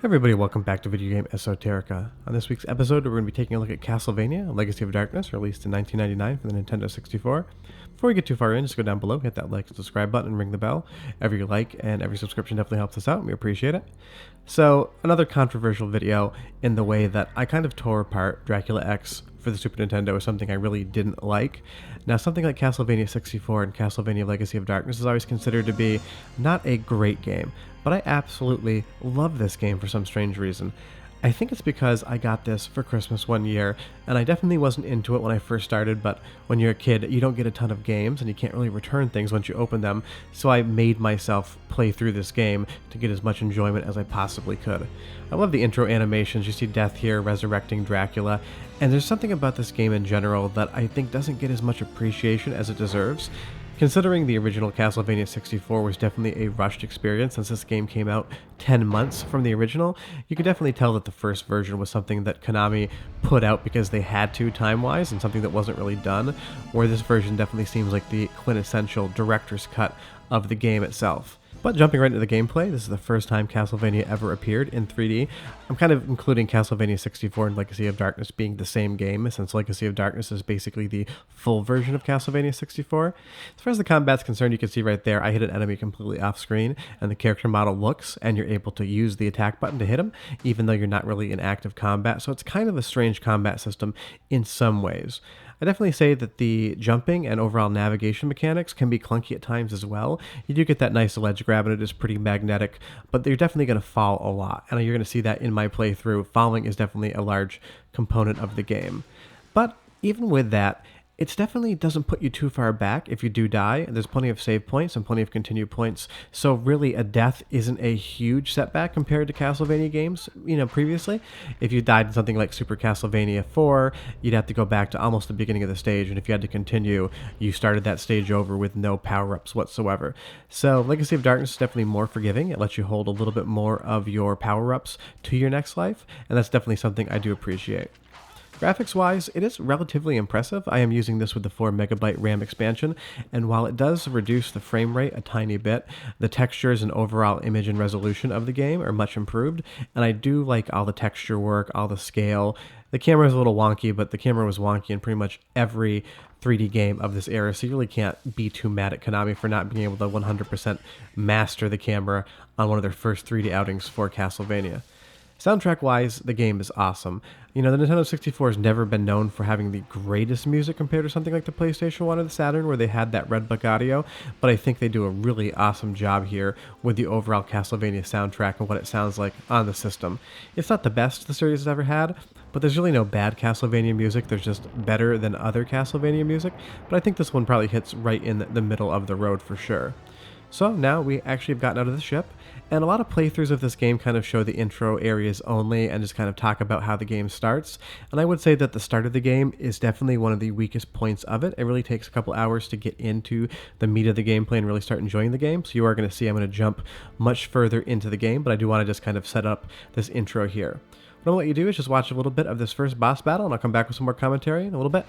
Everybody, welcome back to Video Game Esoterica. On this week's episode, we're going to be taking a look at Castlevania, Legacy of Darkness, released in 1999 for the Nintendo 64. Before we get too far in, just go down below, hit that like and subscribe button, and ring the bell. Every like and every subscription definitely helps us out, and we appreciate it. So, another controversial video in the way that I kind of tore apart Dracula X for the Super Nintendo was something I really didn't like. Now, something like Castlevania 64 and Castlevania Legacy of Darkness is always considered to be not a great game, but I absolutely love this game for some strange reason. I think it's because I got this for Christmas one year, and I definitely wasn't into it when I first started, but when you're a kid, you don't get a ton of games, and you can't really return things once you open them, so I made myself play through this game to get as much enjoyment as I possibly could. I love the intro animations. You see Death here resurrecting Dracula, and there's something about this game in general that I think doesn't get as much appreciation as it deserves. Considering the original Castlevania 64 was definitely a rushed experience since this game came out 10 months from the original, you can definitely tell that the first version was something that Konami put out because they had to time-wise and something that wasn't really done, where this version definitely seems like the quintessential director's cut of the game itself. But jumping right into the gameplay, this is the first time Castlevania ever appeared in 3D. I'm kind of including Castlevania 64 and Legacy of Darkness being the same game, since Legacy of Darkness is basically the full version of Castlevania 64. As far as the combat's concerned, you can see right there, I hit an enemy completely off screen, and the character model looks, and you're able to use the attack button to hit him, even though you're not really in active combat, so it's kind of a strange combat system in some ways. I definitely say that the jumping and overall navigation mechanics can be clunky at times as well. You do get that nice ledge grab and it is pretty magnetic, but you're definitely going to fall a lot. And you're going to see that in my playthrough. Falling is definitely a large component of the game. But even with that, it definitely doesn't put you too far back if you do die. There's plenty of save points and plenty of continue points. So really a death isn't a huge setback compared to Castlevania games, previously. If you died in something like Super Castlevania 4, you'd have to go back to almost the beginning of the stage. And if you had to continue, you started that stage over with no power-ups whatsoever. So Legacy of Darkness is definitely more forgiving. It lets you hold a little bit more of your power-ups to your next life. And that's definitely something I do appreciate. Graphics-wise, it is relatively impressive. I am using this with the 4MB RAM expansion, and while it does reduce the frame rate a tiny bit, the textures and overall image and resolution of the game are much improved, and I do like all the texture work, all the scale. The camera is a little wonky, but the camera was wonky in pretty much every 3D game of this era, so you really can't be too mad at Konami for not being able to 100% master the camera on one of their first 3D outings for Castlevania. Soundtrack-wise, the game is awesome. The Nintendo 64 has never been known for having the greatest music compared to something like the PlayStation 1 or the Saturn, where they had that Red Book audio, but I think they do a really awesome job here with the overall Castlevania soundtrack and what it sounds like on the system. It's not the best the series has ever had, but there's really no bad Castlevania music. There's just better than other Castlevania music, but I think this one probably hits right in the middle of the road for sure. So now we actually have gotten out of the ship, and a lot of playthroughs of this game kind of show the intro areas only and just kind of talk about how the game starts. And I would say that the start of the game is definitely one of the weakest points of it. It really takes a couple hours to get into the meat of the gameplay and really start enjoying the game. So you are going to see I'm going to jump much further into the game, but I do want to just kind of set up this intro here. What I'll let you do is just watch a little bit of this first boss battle, and I'll come back with some more commentary in a little bit.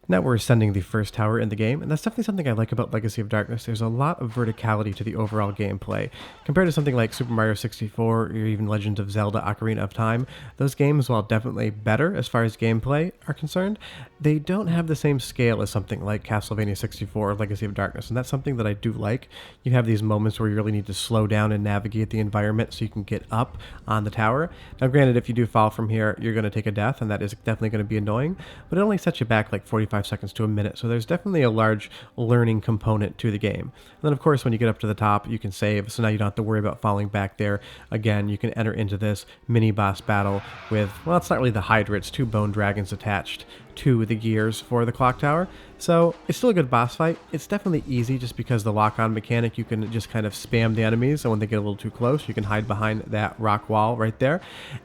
Now we're ascending the first tower in the game, and that's definitely something I like about Legacy of Darkness. There's a lot of verticality to the overall gameplay. Compared to something like Super Mario 64 or even Legend of Zelda Ocarina of Time, those games, while definitely better as far as gameplay are concerned, they don't have the same scale as something like Castlevania 64 or Legacy of Darkness, and that's something that I do like. You have these moments where you really need to slow down and navigate the environment so you can get up on the tower. Now granted, if you do fall from here, you're going to take a death, and that is definitely going to be annoying, but it only sets you back like 45 45 seconds to a minute, so there's definitely a large learning component to the game. And then of course when you get up to the top you can save, so now you don't have to worry about falling back there again. You can enter into this mini boss battle with, well, it's not really the Hydra, it's two bone dragons attached to the gears for the clock tower. So it's still a good boss fight. It's definitely easy just because the lock-on mechanic, you can just kind of spam the enemies, and when they get a little too close you can hide behind that rock wall right there,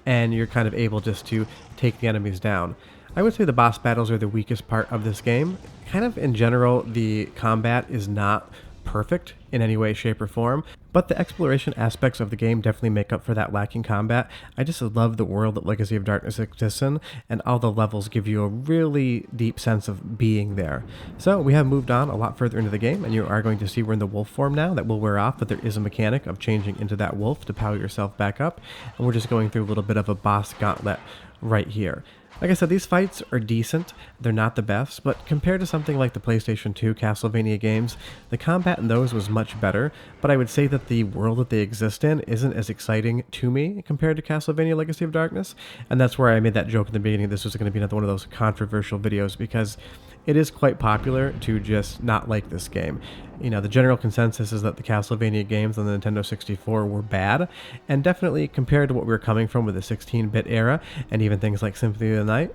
and you're kind of able just to take the enemies down. I would say the boss battles are the weakest part of this game. Kind of in general, the combat is not perfect in any way, shape, or form, but the exploration aspects of the game definitely make up for that lacking combat. I just love the world that Legacy of Darkness exists in, and all the levels give you a really deep sense of being there. So we have moved on a lot further into the game, and you are going to see we're in the wolf form now. That will wear off, but there is a mechanic of changing into that wolf to power yourself back up, and we're just going through a little bit of a boss gauntlet right here. Like I said, these fights are decent. They're not the best, but compared to something like the PlayStation 2 Castlevania games, the combat in those was much better, but I would say that the world that they exist in isn't as exciting to me compared to Castlevania Legacy of Darkness, and that's where I made that joke in the beginning. This was going to be another one of those controversial videos, because it is quite popular to just not like this game. You know, the general consensus is that the Castlevania games on the Nintendo 64 were bad, and definitely compared to what we were coming from with the 16-bit era, and even things like Symphony of the Night,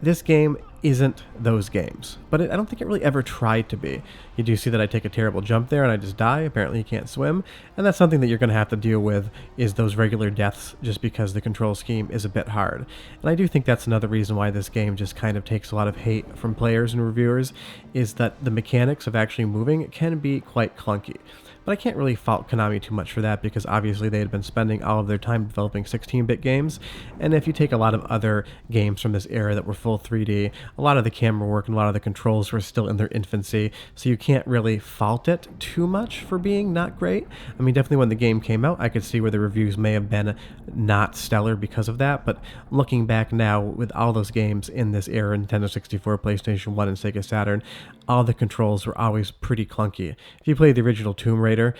this game isn't those games. But I don't think it really ever tried to be. You do see that I take a terrible jump there and I just die. Apparently you can't swim, and that's something that you're going to have to deal with, is those regular deaths, just because the control scheme is a bit hard. And I do think that's another reason why this game just kind of takes a lot of hate from players and reviewers, is that the mechanics of actually moving can be quite clunky. But I can't really fault Konami too much for that, because obviously they had been spending all of their time developing 16-bit games, and if you take a lot of other games from this era that were full 3D, a lot of the camera work and a lot of the controls were still in their infancy, so you can't really fault it too much for being not great. I mean, definitely when the game came out, I could see where the reviews may have been not stellar because of that, but looking back now with all those games in this era, Nintendo 64, PlayStation 1, and Sega Saturn, all the controls were always pretty clunky. If you play the original Tomb Raider,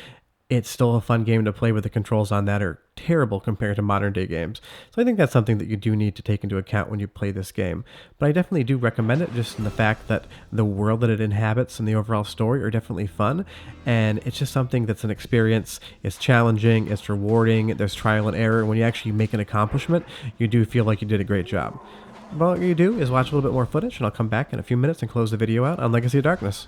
it's still a fun game to play, with the controls on that are terrible compared to modern day games. So I think that's something that you do need to take into account when you play this game. But I definitely do recommend it, just in the fact that the world that it inhabits and the overall story are definitely fun, and it's just something that's an experience. It's challenging, it's rewarding, there's trial and error. When you actually make an accomplishment, you do feel like you did a great job. But all you do is watch a little bit more footage, and I'll come back in a few minutes and close the video out on Legacy of Darkness.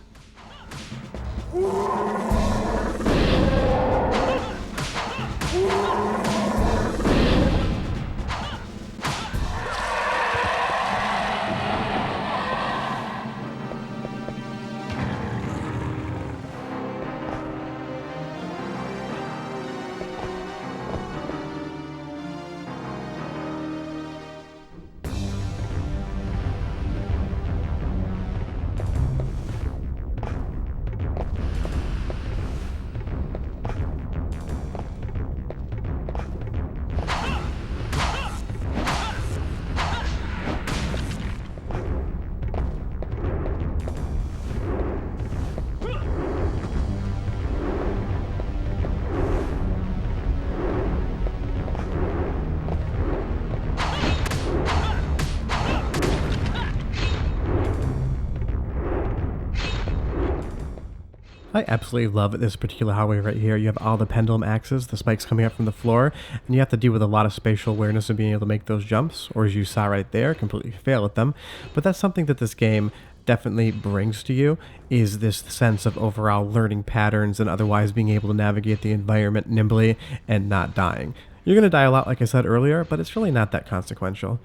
I absolutely love this particular hallway right here. You have all the pendulum axes, the spikes coming up from the floor, and you have to deal with a lot of spatial awareness of being able to make those jumps, or as you saw right there, completely fail at them. But that's something that this game definitely brings to you, is this sense of overall learning patterns and otherwise being able to navigate the environment nimbly and not dying. You're going to die a lot, like I said earlier, but it's really not that consequential.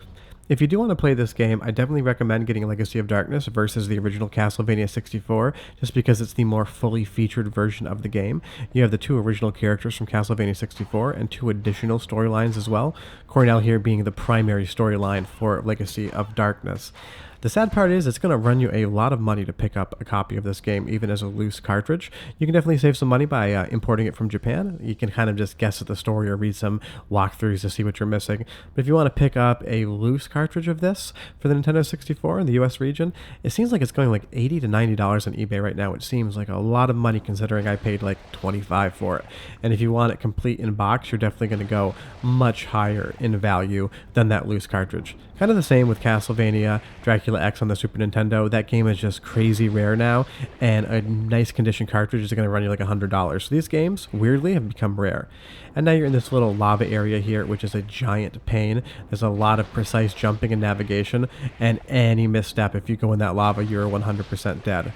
If you do want to play this game, I definitely recommend getting Legacy of Darkness versus the original Castlevania 64, just because it's the more fully featured version of the game. You have the two original characters from Castlevania 64 and two additional storylines as well, Cornell here being the primary storyline for Legacy of Darkness. The sad part is it's going to run you a lot of money to pick up a copy of this game, even as a loose cartridge. You can definitely save some money by importing it from Japan. You can kind of just guess at the story or read some walkthroughs to see what you're missing. But if you want to pick up a loose cartridge of this for the Nintendo 64 in the US region, it seems like it's going like $80 to $90 on eBay right now, which seems like a lot of money considering I paid like $25 for it. And if you want it complete in box, you're definitely going to go much higher in value than that loose cartridge. Kind of the same with Castlevania Dracula X on the Super Nintendo. That game is just crazy rare now, and a nice condition cartridge is going to run you like $100. So these games, weirdly, have become rare. And now you're in this little lava area here, which is a giant pain. There's a lot of precise jumping and navigation, and any misstep, if you go in that lava, you're 100% dead.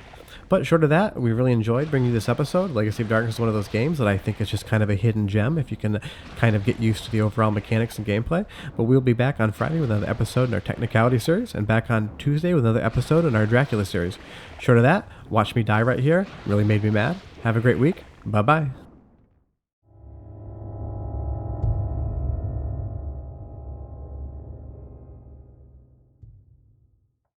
But short of that, we really enjoyed bringing you this episode. Legacy of Darkness is one of those games that I think is just kind of a hidden gem if you can kind of get used to the overall mechanics and gameplay. But we'll be back on Friday with another episode in our Technicality series, and back on Tuesday with another episode in our Dracula series. Short of that, watch me die right here. Really made me mad. Have a great week. Bye-bye.